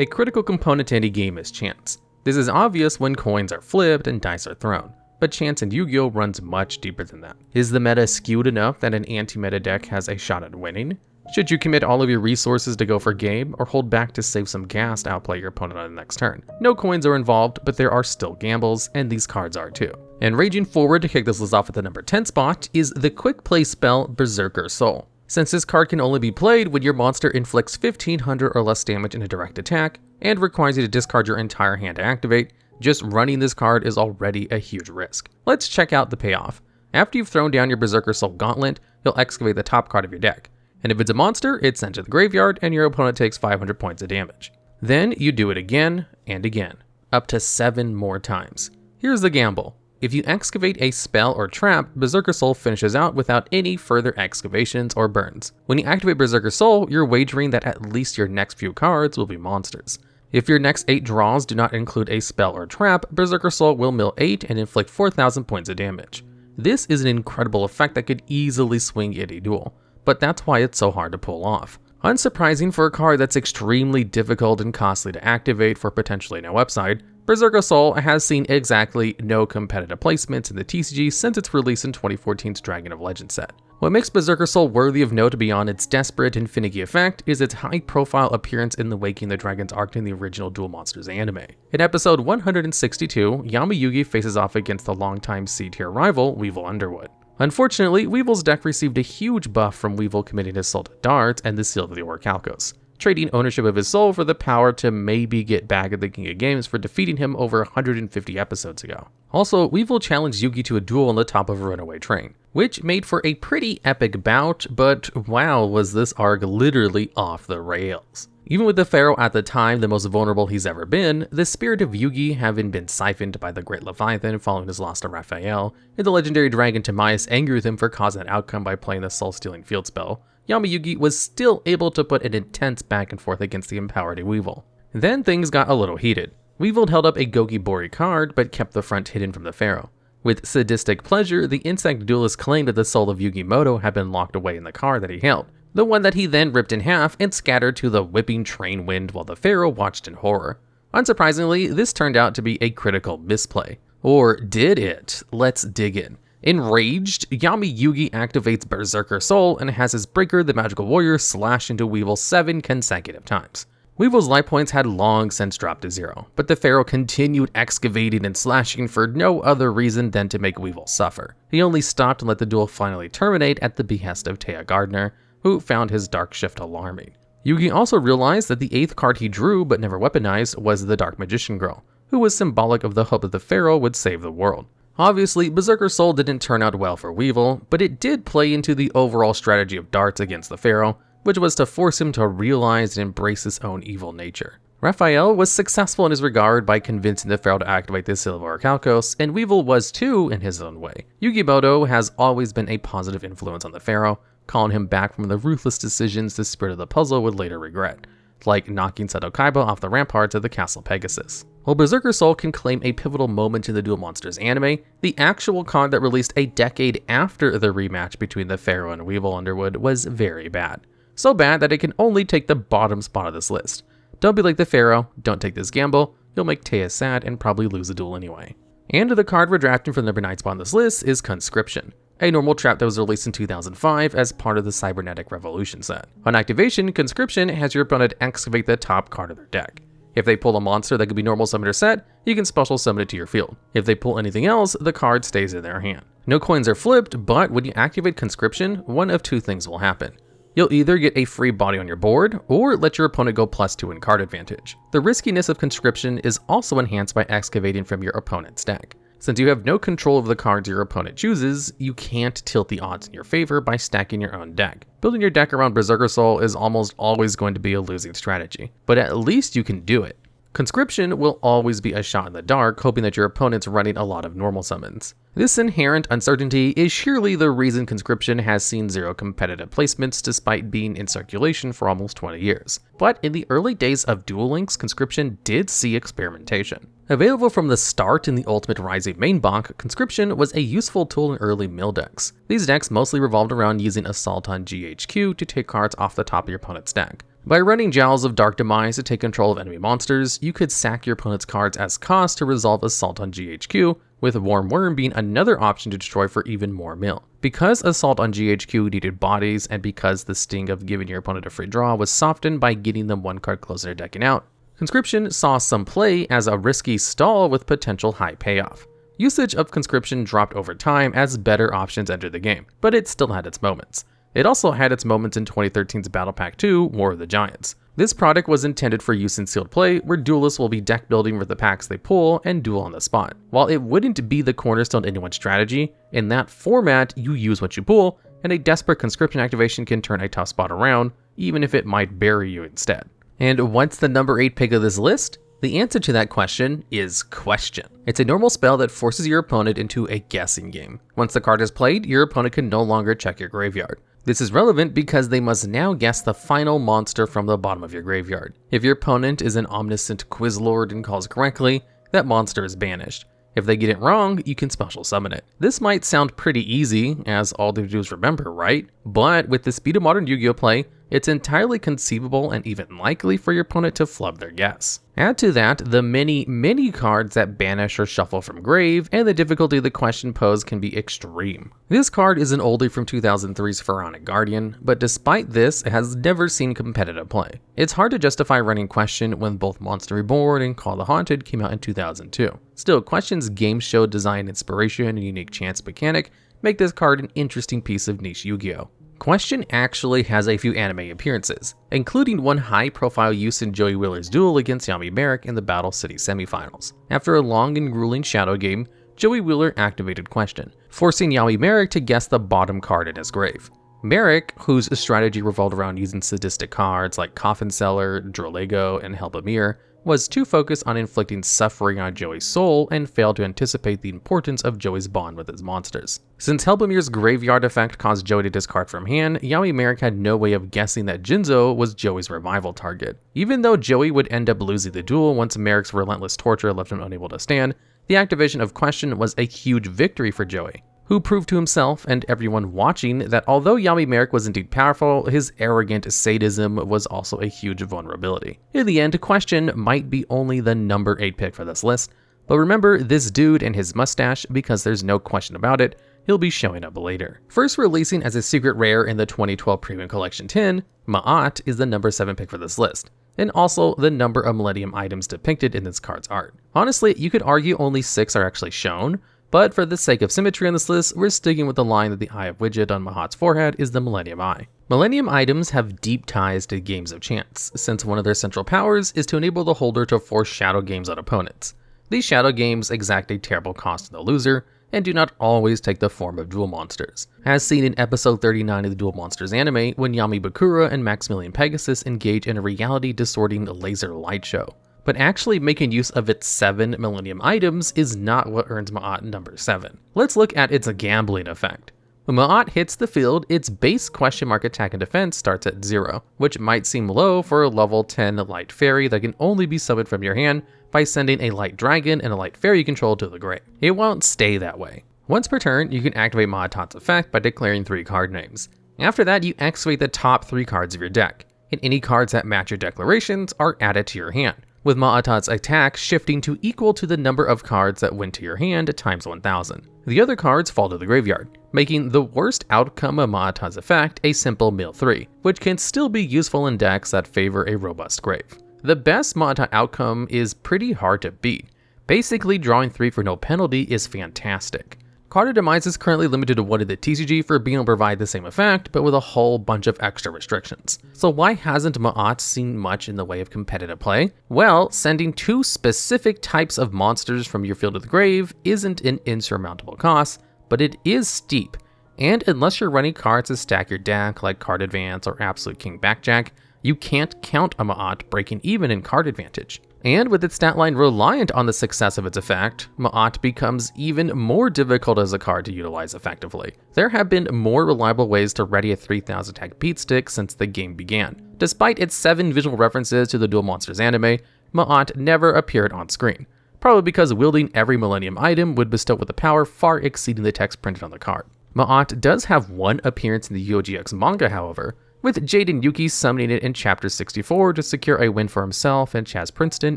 A critical component to any game is chance. This is obvious when coins are flipped and dice are thrown, but chance in Yu-Gi-Oh! Runs much deeper than that. Is the meta skewed enough that an anti-meta deck has a shot at winning? Should you commit all of your resources to go for game, or hold back to save some gas to outplay your opponent on the next turn? No coins are involved, but there are still gambles, and these cards are too. And raging forward to kick this list off at the number 10 spot is the quick play spell Berserker Soul. Since this card can only be played when your monster inflicts 1500 or less damage in a direct attack, and requires you to discard your entire hand to activate, just running this card is already a huge risk. Let's check out the payoff. After you've thrown down your Berserker Soul Gauntlet, you'll excavate the top card of your deck. And if it's a monster, it's sent to the graveyard and your opponent takes 500 points of damage. Then you do it again and again, up to 7 more times. Here's the gamble. If you excavate a spell or trap, Berserker Soul finishes out without any further excavations or burns. When you activate Berserker Soul, you're wagering that at least your next few cards will be monsters. If your next 8 draws do not include a spell or trap, Berserker Soul will mill 8 and inflict 4000 points of damage. This is an incredible effect that could easily swing any duel, but that's why it's so hard to pull off. Unsurprising for a card that's extremely difficult and costly to activate for potentially no upside, Berserker Soul has seen exactly no competitive placements in the TCG since its release in 2014's Dragon of Legends set. What makes Berserker Soul worthy of note beyond its desperate and finicky effect is its high-profile appearance in the Waking the Dragons arc in the original Duel Monsters anime. In episode 162, Yama-Yugi faces off against the longtime C-tier rival, Weevil Underwood. Unfortunately, Weevil's deck received a huge buff from Weevil committing his soul to darts and the Seal of the Orcalcos, trading ownership of his soul for the power to maybe get back at the King of Games for defeating him over 150 episodes ago. Also, Weevil challenged Yugi to a duel on the top of a runaway train, which made for a pretty epic bout, but wow, was this arc literally off the rails. Even with the Pharaoh at the time the most vulnerable he's ever been, the spirit of Yugi having been siphoned by the Great Leviathan following his loss to Raphael, and the legendary dragon Timaeus angry with him for causing that outcome by playing the soul-stealing field spell, Yama-Yugi was still able to put an intense back and forth against the empowered Weevil. Then things got a little heated. Weevil held up a Gogi Bori card, but kept the front hidden from the Pharaoh. With sadistic pleasure, the insect duelist claimed that the soul of Yugimoto had been locked away in the card that he held, the one that he then ripped in half and scattered to the whipping train wind while the Pharaoh watched in horror. Unsurprisingly, this turned out to be a critical misplay. Or did it? Let's dig in. Enraged, Yama-Yugi activates Berserker Soul and has his Breaker the Magical Warrior slash into Weevil 7 consecutive times. Weevil's life points had long since dropped to 0, but the Pharaoh continued excavating and slashing for no other reason than to make Weevil suffer. He only stopped and let the duel finally terminate at the behest of Taya Gardner, who found his Dark Shift alarming. Yugi also realized that the 8th card he drew but never weaponized was the Dark Magician Girl, who was symbolic of the hope that the Pharaoh would save the world. Obviously, Berserker Soul didn't turn out well for Weevil, but it did play into the overall strategy of darts against the Pharaoh, which was to force him to realize and embrace his own evil nature. Raphael was successful in his regard by convincing the Pharaoh to activate the Seal of Orcalcos, and Weevil was too in his own way. Yugimoto has always been a positive influence on the Pharaoh, calling him back from the ruthless decisions the spirit of the puzzle would later regret, like knocking Seto Kaiba off the ramparts of the Castle Pegasus. While Berserker Soul can claim a pivotal moment in the Duel Monsters anime, the actual card that released a decade after the rematch between the Pharaoh and Weevil Underwood was very bad. So bad that it can only take the bottom spot of this list. Don't be like the Pharaoh, don't take this gamble, you'll make Taya sad and probably lose the duel anyway. And the card we're drafting for the number 9 spot on this list is Conscription, a normal trap that was released in 2005 as part of the Cybernetic Revolution set. On activation, Conscription has your opponent excavate the top card of their deck. If they pull a monster that could be normal summoned or set, you can special summon it to your field. If they pull anything else, the card stays in their hand. No coins are flipped, but when you activate Conscription, one of two things will happen. You'll either get a free body on your board, or let your opponent go +2 in card advantage. The riskiness of Conscription is also enhanced by excavating from your opponent's deck. Since you have no control of the cards your opponent chooses, you can't tilt the odds in your favor by stacking your own deck. Building your deck around Berserker Soul is almost always going to be a losing strategy, but at least you can do it. Conscription will always be a shot in the dark, hoping that your opponent's running a lot of normal summons. This inherent uncertainty is surely the reason Conscription has seen 0 competitive placements despite being in circulation for almost 20 years. But in the early days of Duel Links, Conscription did see experimentation. Available from the start in the Ultimate Rising main block, Conscription was a useful tool in early mill decks. These decks mostly revolved around using Assault on GHQ to take cards off the top of your opponent's deck. By running Jowls of Dark Demise to take control of enemy monsters, you could sack your opponent's cards as cost to resolve Assault on GHQ, with Warm Worm being another option to destroy for even more mill. Because Assault on GHQ needed bodies, and because the sting of giving your opponent a free draw was softened by getting them one card closer to decking out, Conscription saw some play as a risky stall with potential high payoff. Usage of Conscription dropped over time as better options entered the game, but it still had its moments. It also had its moments in 2013's Battle Pack 2, War of the Giants. This product was intended for use in sealed play, where duelists will be deck building with the packs they pull and duel on the spot. While it wouldn't be the cornerstone to anyone's strategy, in that format you use what you pull, and a desperate Conscription activation can turn a tough spot around, even if it might bury you instead. And what's the number 8 pick of this list? The answer to that question is Question. It's a normal spell that forces your opponent into a guessing game. Once the card is played, your opponent can no longer check your graveyard. This is relevant because they must now guess the final monster from the bottom of your graveyard. If your opponent is an omniscient Quizlord and calls correctly, that monster is banished. If they get it wrong, you can special summon it. This might sound pretty easy, as all they do is remember, right? But with the speed of modern Yu-Gi-Oh play, it's entirely conceivable and even likely for your opponent to flub their guess. Add to that the many cards that banish or shuffle from grave, and the difficulty the question posed can be extreme. This card is an oldie from 2003's Pharaonic Guardian, but despite this, it has never seen competitive play. It's hard to justify running Question when both Monster Reborn and Call the Haunted came out in 2002. Still, Question's game show design inspiration and unique chance mechanic make this card an interesting piece of niche Yu-Gi-Oh! Question actually has a few anime appearances, including one high-profile use in Joey Wheeler's duel against Yami Merrick in the Battle City semifinals. After a long and grueling shadow game, Joey Wheeler activated Question, forcing Yami Merrick to guess the bottom card in his grave. Merrick, whose strategy revolved around using sadistic cards like Coffin Seller, Drolego, and Helpamir, was too focused on inflicting suffering on Joey's soul and failed to anticipate the importance of Joey's bond with his monsters. Since Helpamir's graveyard effect caused Joey to discard from hand, Yami Merrick had no way of guessing that Jinzo was Joey's revival target. Even though Joey would end up losing the duel once Merrick's relentless torture left him unable to stand, the activation of Question was a huge victory for Joey, who proved to himself and everyone watching that although Yami Merrick was indeed powerful, his arrogant sadism was also a huge vulnerability. In the end, Question might be only the number 8 pick for this list, but remember this dude and his mustache because there's no question about it, he'll be showing up later. First releasing as a secret rare in the 2012 Premium Collection 10, Ma'at is the number 7 pick for this list, and also the number of Millennium items depicted in this card's art. Honestly, you could argue only 6 are actually shown, but for the sake of symmetry on this list, we're sticking with the line that the Eye of Widget on Mahat's forehead is the Millennium Eye. Millennium items have deep ties to games of chance, since one of their central powers is to enable the holder to force shadow games on opponents. These shadow games exact a terrible cost on the loser, and do not always take the form of duel monsters, as seen in episode 39 of the Duel Monsters anime when Yami Bakura and Maximilian Pegasus engage in a reality-distorting laser light show. But actually making use of its 7 Millennium items is not what earns Ma'at number 7. Let's look at its gambling effect. When Ma'at hits the field, its base question mark attack and defense starts at 0, which might seem low for a level 10 light fairy that can only be summoned from your hand by sending a light dragon and a light fairy control to the grave. It won't stay that way. Once per turn, you can activate Ma'atat's effect by declaring 3 card names. After that, you activate the top 3 cards of your deck, and any cards that match your declarations are added to your hand, with Ma'atat's attack shifting to equal to the number of cards that went to your hand times 1000. The other cards fall to the graveyard, making the worst outcome of Ma'atat's effect a simple mill 3, which can still be useful in decks that favor a robust grave. The best Ma'atat outcome is pretty hard to beat. Basically, drawing 3 for no penalty is fantastic. Card of Demise is currently limited to 1 in the TCG for being able to provide the same effect, but with a whole bunch of extra restrictions. So why hasn't Ma'at seen much in the way of competitive play? Well, sending 2 specific types of monsters from your field to the grave isn't an insurmountable cost, but it is steep, and unless you're running cards to stack your deck like Card Advance or Absolute King Backjack, you can't count a Ma'at breaking even in card advantage. And with its stat line reliant on the success of its effect, Ma'at becomes even more difficult as a card to utilize effectively. There have been more reliable ways to ready a 3000 attack beat stick since the game began. Despite its 7 visual references to the Duel Monsters anime, Ma'at never appeared on screen, probably because wielding every Millennium item would bestow with a power far exceeding the text printed on the card. Ma'at does have 1 appearance in the Yu-Gi-Oh! Manga, however, with Jaden Yuki summoning it in Chapter 64 to secure a win for himself and Chaz Princeton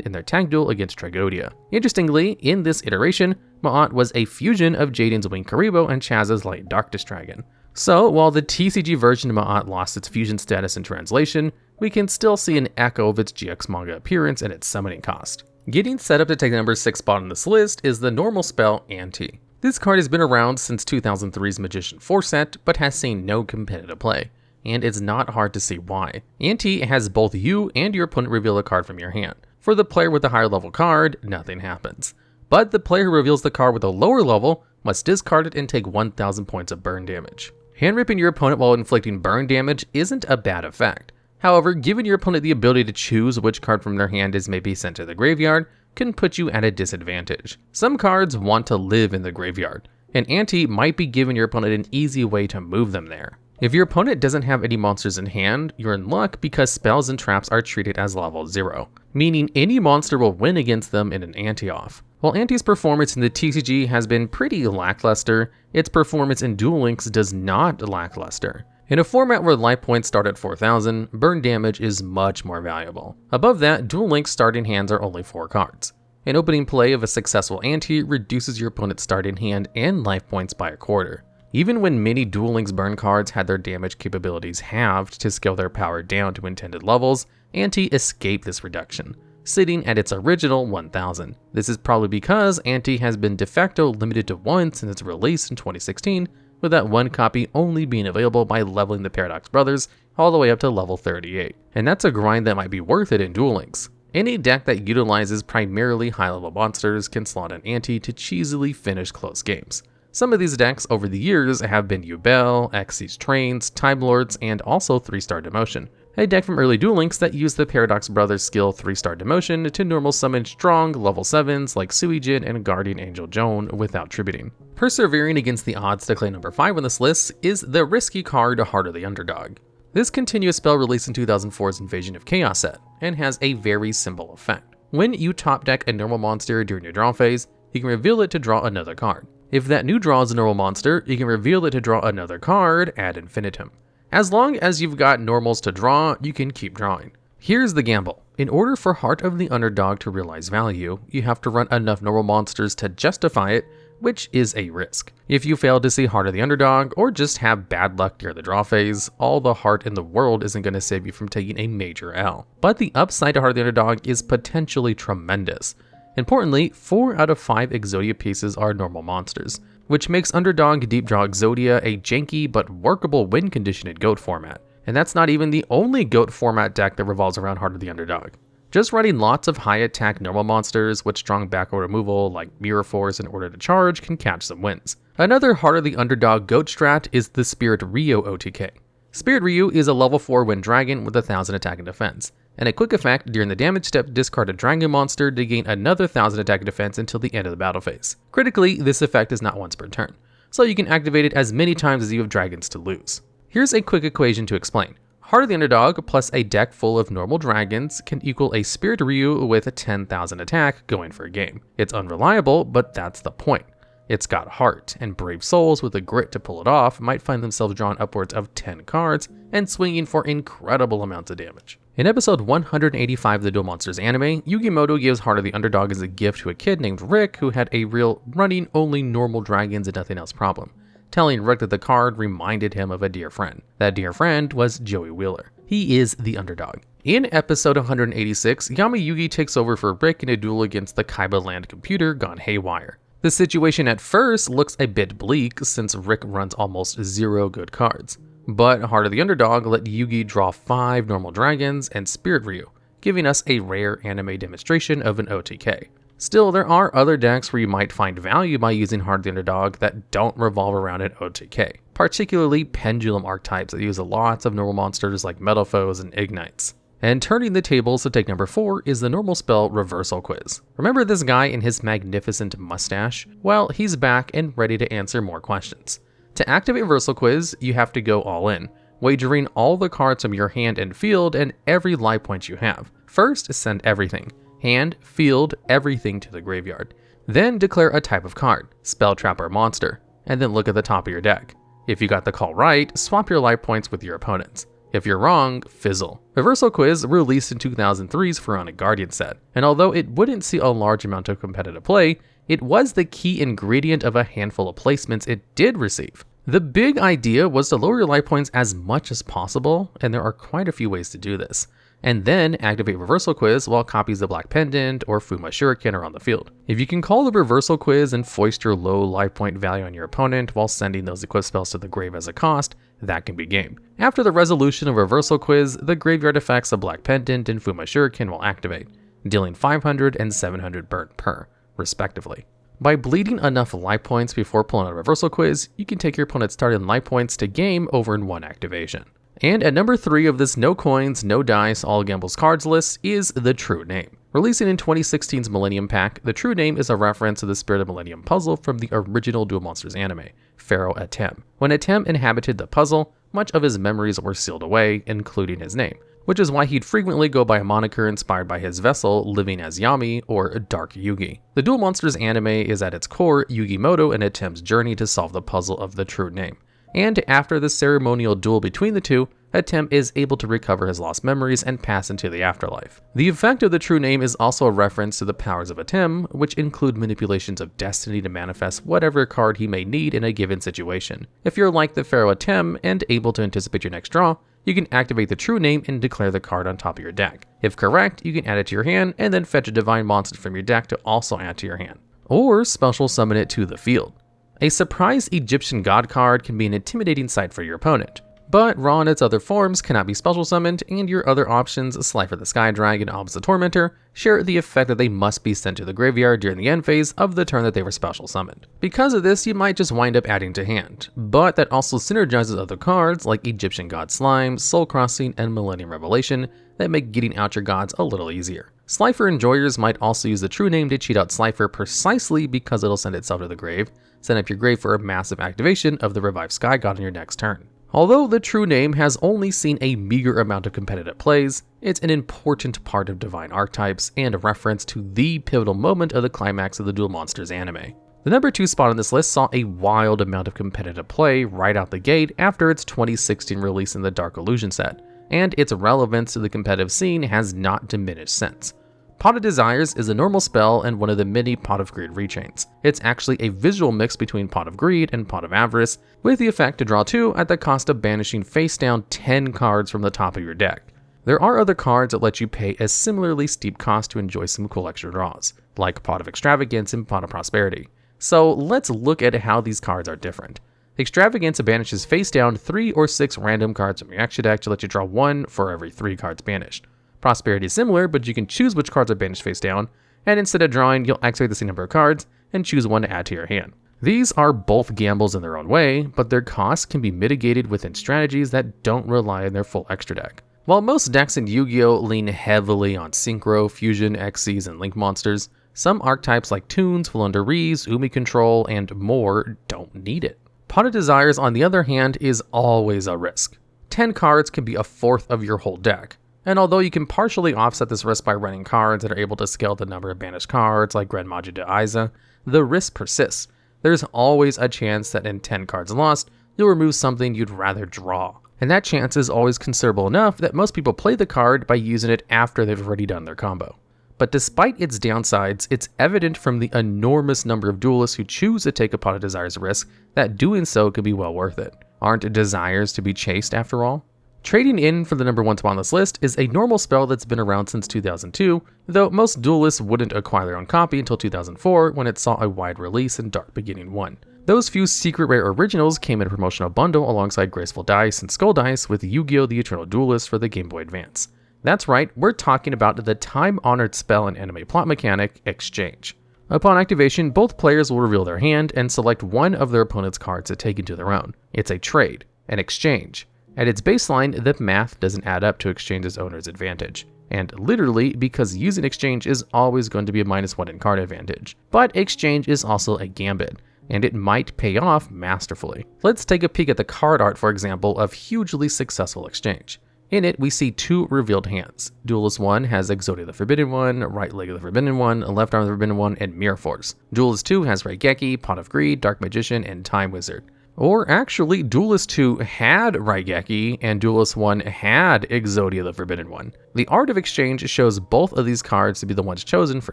in their tag duel against Tragodia. Interestingly, in this iteration, Ma'at was a fusion of Jaden's Wing Karibo and Chaz's Light Darkness Dragon. So, while the TCG version of Ma'at lost its fusion status in translation, we can still see an echo of its GX manga appearance and its summoning cost. Getting set up to take the number 6 spot on this list is the normal spell Ante. This card has been around since 2003's Magician 4 set, but has seen no competitive play, and it's not hard to see why. Ante has both you and your opponent reveal a card from your hand. For the player with the higher level card, nothing happens. But the player who reveals the card with a lower level must discard it and take 1000 points of burn damage. Hand ripping your opponent while inflicting burn damage isn't a bad effect. However, giving your opponent the ability to choose which card from their hand is maybe sent to the graveyard can put you at a disadvantage. Some cards want to live in the graveyard, and Ante might be giving your opponent an easy way to move them there. If your opponent doesn't have any monsters in hand, you're in luck because spells and traps are treated as level 0, meaning any monster will win against them in an Ante-off. While Ante's performance in the TCG has been pretty lackluster, its performance in Duel Links does not lackluster. In a format where life points start at 4000, burn damage is much more valuable. Above that, Duel Links starting hands are only 4 cards. An opening play of a successful Ante reduces your opponent's starting hand and life points by a quarter. Even when many Duel Links burn cards had their damage capabilities halved to scale their power down to intended levels, Ante escaped this reduction, sitting at its original 1000. This is probably because Ante has been de facto limited to 1 since its release in 2016, with that 1 copy only being available by leveling the Paradox Brothers all the way up to level 38. And that's a grind that might be worth it in Duel Links. Any deck that utilizes primarily high-level monsters can slot an Ante to cheesily finish close games. Some of these decks over the years have been Yubel, Xyz Trains, Time Lords, and also 3-star Demotion, a deck from early Duel Links that used the Paradox Brothers skill 3-star Demotion to normal summon strong level 7s like Suijin and Guardian Angel Joan without tributing. Persevering against the odds to claim number 5 on this list is the risky card Heart of the Underdog. This continuous spell released in 2004's Invasion of Chaos set, and has a very simple effect. When you top deck a normal monster during your draw phase, you can reveal it to draw another card. If that new draw is a normal monster, you can reveal it to draw another card ad infinitum. As long as you've got normals to draw, you can keep drawing. Here's the gamble. In order for Heart of the Underdog to realize value, you have to run enough normal monsters to justify it, which is a risk. If you fail to see Heart of the Underdog, or just have bad luck during the draw phase, all the heart in the world isn't going to save you from taking a major L. But the upside to Heart of the Underdog is potentially tremendous. Importantly, 4 out of 5 Exodia pieces are normal monsters, which makes Underdog Deep Draw Exodia a janky but workable win condition in GOAT format. And that's not even the only GOAT format deck that revolves around Heart of the Underdog. Just running lots of high attack normal monsters with strong backrow removal like Mirror Force in order to charge can catch some wins. Another Heart of the Underdog GOAT strat is the Spirit Ryu OTK. Spirit Ryu is a level 4 wind dragon with 1000 attack and defense, and a quick effect during the damage step discard a dragon monster to gain another 1000 attack and defense until the end of the battle phase. Critically, this effect is not once per turn, so you can activate it as many times as you have dragons to lose. Here's a quick equation to explain. Heart of the Underdog plus a deck full of normal dragons can equal a Spirit Ryu with a 10,000 attack going for a game. It's unreliable, but that's the point. It's got heart, and brave souls with the grit to pull it off might find themselves drawn upwards of 10 cards and swinging for incredible amounts of damage. In episode 185 of the Duel Monsters anime, Yugimoto gives Heart of the Underdog as a gift to a kid named Rick who had a real running only normal dragons and nothing else problem, telling Rick that the card reminded him of a dear friend. That dear friend was Joey Wheeler. He is the underdog. In episode 186, Yamayugi takes over for Rick in a duel against the Kaiba land computer gone haywire. The situation at first looks a bit bleak since Rick runs almost 0 good cards, but Heart of the Underdog let Yugi draw 5 normal dragons and Spirit Ryu, giving us a rare anime demonstration of an OTK. Still, there are other decks where you might find value by using Heart of the Underdog that don't revolve around an OTK, particularly pendulum archetypes that use lots of normal monsters like Metal Foes and Ignites. And turning the tables to take number 4 is the normal spell Reversal Quiz. Remember this guy and his magnificent mustache? Well, he's back and ready to answer more questions. To activate Reversal Quiz, you have to go all in, wagering all the cards from your hand and field and every life point you have. First, send everything. Hand, field, everything to the graveyard. Then declare a type of card, spell, trap, or monster, and then look at the top of your deck. If you got the call right, swap your life points with your opponents. If you're wrong, fizzle. Reversal Quiz released in 2003's Pharaonic Guardian set, and although it wouldn't see a large amount of competitive play, it was the key ingredient of a handful of placements it did receive. The big idea was to lower your life points as much as possible, and there are quite a few ways to do this, and then activate Reversal Quiz while copies of Black Pendant or Fuma Shuriken are on the field. If you can call the Reversal Quiz and foist your low life point value on your opponent while sending those equip spells to the grave as a cost, that can be game. After the resolution of Reversal Quiz, the graveyard effects of Black Pendant and Fuma Shuriken will activate, dealing 500 and 700 burn per, respectively. By bleeding enough life points before pulling out a Reversal Quiz, you can take your opponent's target life points to game over in one activation. And at number 3 of this no coins, no dice, all gambles cards list is The True Name. Releasing in 2016's Millennium Pack, The True Name is a reference to the Spirit of Millennium puzzle from the original Duel Monsters anime, Pharaoh Atem. When Atem inhabited the puzzle, much of his memories were sealed away, including his name, which is why he'd frequently go by a moniker inspired by his vessel living as Yami or Dark Yugi. The Duel Monsters anime is at its core Yugimoto and Atem's journey to solve the puzzle of The True Name. And after the ceremonial duel between the two, Atem is able to recover his lost memories and pass into the afterlife. The effect of The True Name is also a reference to the powers of Atem, which include manipulations of destiny to manifest whatever card he may need in a given situation. If you're like the Pharaoh Atem and able to anticipate your next draw, you can activate The True Name and declare the card on top of your deck. If correct, you can add it to your hand and then fetch a divine monster from your deck to also add to your hand. Or special summon it to the field. A surprise Egyptian god card can be an intimidating sight for your opponent, but Ra and its other forms cannot be special summoned, and your other options, Slifer the Sky Dragon and Albaz the Tormentor, share the effect that they must be sent to the graveyard during the end phase of the turn that they were special summoned. Because of this, you might just wind up adding to hand, but that also synergizes other cards like Egyptian God Slime, Soul Crossing, and Millennium Revelation that make getting out your gods a little easier. Slifer enjoyers might also use The True Name to cheat out Slifer precisely because it'll send itself to the grave, send up your grave for a massive activation of the revived Sky God on your next turn. Although The True Name has only seen a meager amount of competitive plays, it's an important part of Divine Archetypes and a reference to the pivotal moment of the climax of the Duel Monsters anime. The number 2 spot on this list saw a wild amount of competitive play right out the gate after its 2016 release in the Dark Illusion set, and its relevance to the competitive scene has not diminished since. Pot of Desires is a normal spell and one of the many Pot of Greed rechains. It's actually a visual mix between Pot of Greed and Pot of Avarice, with the effect to draw 2 at the cost of banishing face down 10 cards from the top of your deck. There are other cards that let you pay a similarly steep cost to enjoy some cool extra draws, like Pot of Extravagance and Pot of Prosperity. So let's look at how these cards are different. Extravagance banishes face down 3 or 6 random cards from your extra deck to let you draw 1 for every 3 cards banished. Prosperity is similar, but you can choose which cards are banished face down, and instead of drawing, you'll activate the same number of cards and choose one to add to your hand. These are both gambles in their own way, but their costs can be mitigated within strategies that don't rely on their full extra deck. While most decks in Yu-Gi-Oh! Lean heavily on Synchro, Fusion, Xyz, and Link monsters, some archetypes like Toons, Flunderees, Umi Control, and more don't need it. Pot of Desires, on the other hand, is always a risk. 10 cards can be a fourth of your whole deck. And although you can partially offset this risk by running cards that are able to scale the number of banished cards like Grand Magi de Aiza, the risk persists. There's always a chance that in 10 cards lost, you'll remove something you'd rather draw. And that chance is always considerable enough that most people play the card by using it after they've already done their combo. But despite its downsides, it's evident from the enormous number of duelists who choose to take a Pot of Desires risk that doing so could be well worth it. Aren't desires to be chased after all? Trading in for the number 1 spot on this list is a normal spell that's been around since 2002, though most duelists wouldn't acquire their own copy until 2004 when it saw a wide release in Dark Beginning 1. Those few secret rare originals came in a promotional bundle alongside Graceful Dice and Skull Dice with Yu-Gi-Oh! The Eternal Duelist for the Game Boy Advance. That's right, we're talking about the time-honored spell and anime plot mechanic, Exchange. Upon activation, both players will reveal their hand and select one of their opponent's cards to take into their own. It's a trade, an exchange. At its baseline, the math doesn't add up to Exchange's owner's advantage. And literally, because using Exchange is always going to be a -1 in card advantage. But Exchange is also a gambit, and it might pay off masterfully. Let's take a peek at the card art, for example, of hugely successful Exchange. In it, we see 2 revealed hands. Duelist 1 has Exodia the Forbidden One, Right Leg of the Forbidden One, Left Arm of the Forbidden One, and Mirror Force. Duelist 2 has Raigeki, Pot of Greed, Dark Magician, and Time Wizard. Or actually, Duelist 2 had Raigeki, and Duelist 1 had Exodia the Forbidden One. The Art of Exchange shows both of these cards to be the ones chosen for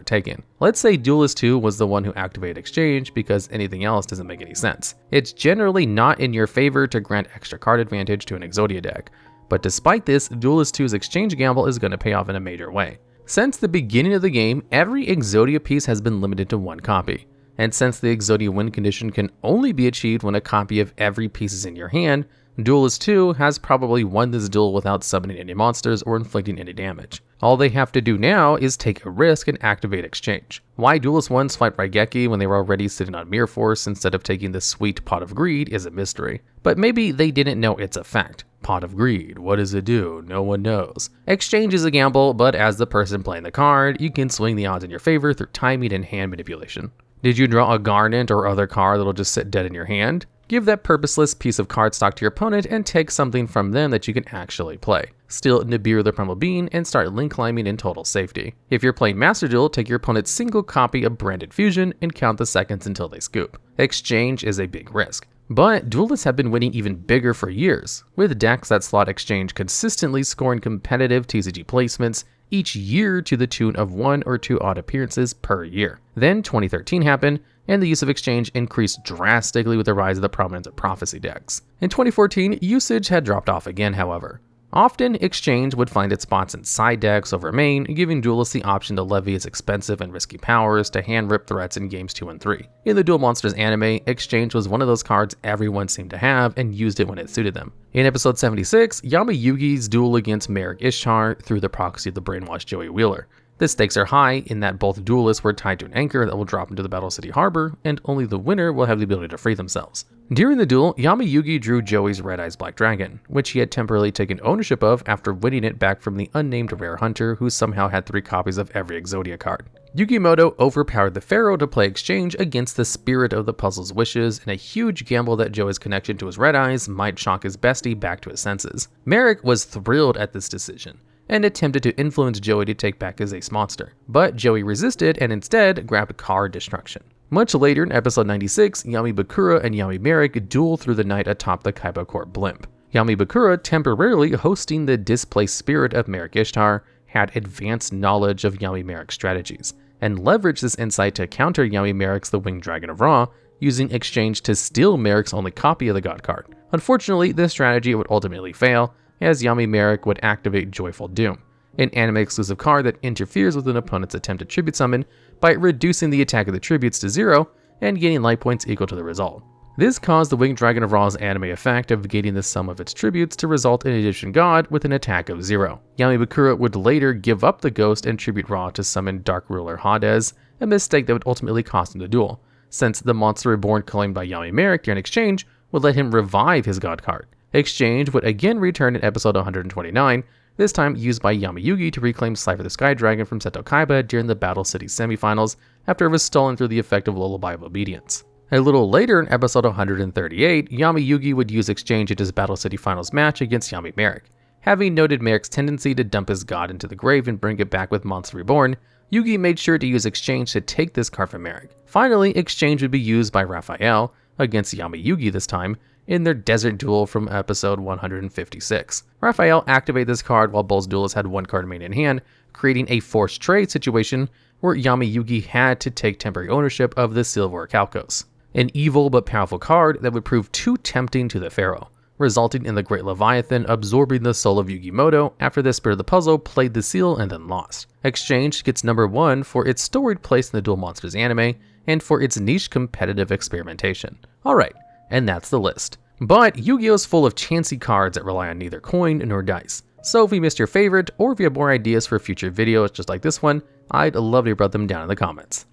taking. Let's say Duelist 2 was the one who activated Exchange because anything else doesn't make any sense. It's generally not in your favor to grant extra card advantage to an Exodia deck, but despite this, Duelist 2's Exchange gamble is going to pay off in a major way. Since the beginning of the game, every Exodia piece has been limited to one copy. And since the Exodia win condition can only be achieved when a copy of every piece is in your hand, Duelist 2 has probably won this duel without summoning any monsters or inflicting any damage. All they have to do now is take a risk and activate Exchange. Why Duelist 1 swiped Raigeki when they were already sitting on Mirror Force instead of taking the sweet Pot of Greed is a mystery. But maybe they didn't know its effect. Pot of Greed, what does it do? No one knows. Exchange is a gamble, but as the person playing the card, you can swing the odds in your favor through timing and hand manipulation. Did you draw a Garnet or other card that'll just sit dead in your hand? Give that purposeless piece of cardstock to your opponent and take something from them that you can actually play. Steal Nibiru the Primal Being and start link climbing in total safety. If you're playing Master Duel, take your opponent's single copy of Branded Fusion and count the seconds until they scoop. Exchange is a big risk. But duelists have been winning even bigger for years, with decks that slot Exchange consistently scoring competitive TCG placements each year to the tune of 1 or 2 odd appearances per year. Then 2013 happened, and the use of Exchange increased drastically with the rise of the prominence of Prophecy decks. In 2014, usage had dropped off again, however. Often, Exchange would find its spots in side decks over main, giving duelists the option to levy its expensive and risky powers to hand-rip threats in games 2 and 3. In the Duel Monsters anime, Exchange was one of those cards everyone seemed to have and used it when it suited them. In episode 76, Yami-Yugi's duel against Merrick Ishtar through the proxy of the brainwashed Joey Wheeler. The stakes are high in that both duelists were tied to an anchor that will drop into the Battle City Harbor, and only the winner will have the ability to free themselves. During the duel, Yami-Yugi drew Joey's Red Eyes Black Dragon, which he had temporarily taken ownership of after winning it back from the unnamed rare hunter who somehow had 3 copies of every Exodia card. Yugimoto overpowered the Pharaoh to play Exchange against the Spirit of the Puzzle's wishes in a huge gamble that Joey's connection to his Red Eyes might shock his bestie back to his senses. Merrick was thrilled at this decision, and attempted to influence Joey to take back his ace monster, but Joey resisted and instead grabbed card destruction. Much later in episode 96, Yami Bakura and Yami Merrick duel through the night atop the Kaiba Court blimp. Yami Bakura, temporarily hosting the displaced spirit of Merrick Ishtar, had advanced knowledge of Yami Merrick's strategies, and leveraged this insight to counter Yami Merrick's The Winged Dragon of Ra, using Exchange to steal Merrick's only copy of the God card. Unfortunately, this strategy would ultimately fail, as Yami Merrick would activate Joyful Doom, an anime-exclusive card that interferes with an opponent's attempt to tribute summon by reducing the attack of the tributes to 0 and gaining life points equal to the result. This caused the Winged Dragon of Ra's anime effect of gaining the sum of its tributes to result in Egyptian God with an attack of 0. Yami Bakura would later give up the ghost and tribute Ra to summon Dark Ruler Hades, a mistake that would ultimately cost him the duel, since the monster reborn claimed by Yami Merrick during Exchange would let him revive his God card. Exchange would again return in episode 129, this time used by Yami-Yugi to reclaim Cypher the Sky Dragon from Seto Kaiba during the Battle City semifinals after it was stolen through the effective Lullaby of Obedience. A little later in episode 138, Yami-Yugi would use Exchange in his Battle City finals match against Yami Merrick. Having noted Merrick's tendency to dump his god into the grave and bring it back with Monster Reborn, Yugi made sure to use Exchange to take this card from Merrick. Finally, Exchange would be used by Raphael, against Yami-Yugi this time, in their desert duel from episode 156. Raphael activated this card while both duelists had 1 card main in hand, creating a forced trade situation where Yami-Yugi had to take temporary ownership of the Silver Calcos, an evil but powerful card that would prove too tempting to the Pharaoh, resulting in the Great Leviathan absorbing the soul of Yugimoto after the Spirit of the Puzzle played the seal and then lost. Exchange gets number 1 for its storied place in the Duel Monsters anime and for its niche competitive experimentation. Alright, and that's the list. But Yu-Gi-Oh! Is full of chancy cards that rely on neither coin nor dice. So if we missed your favorite, or if you have more ideas for future videos just like this one, I'd love to hear about them down in the comments.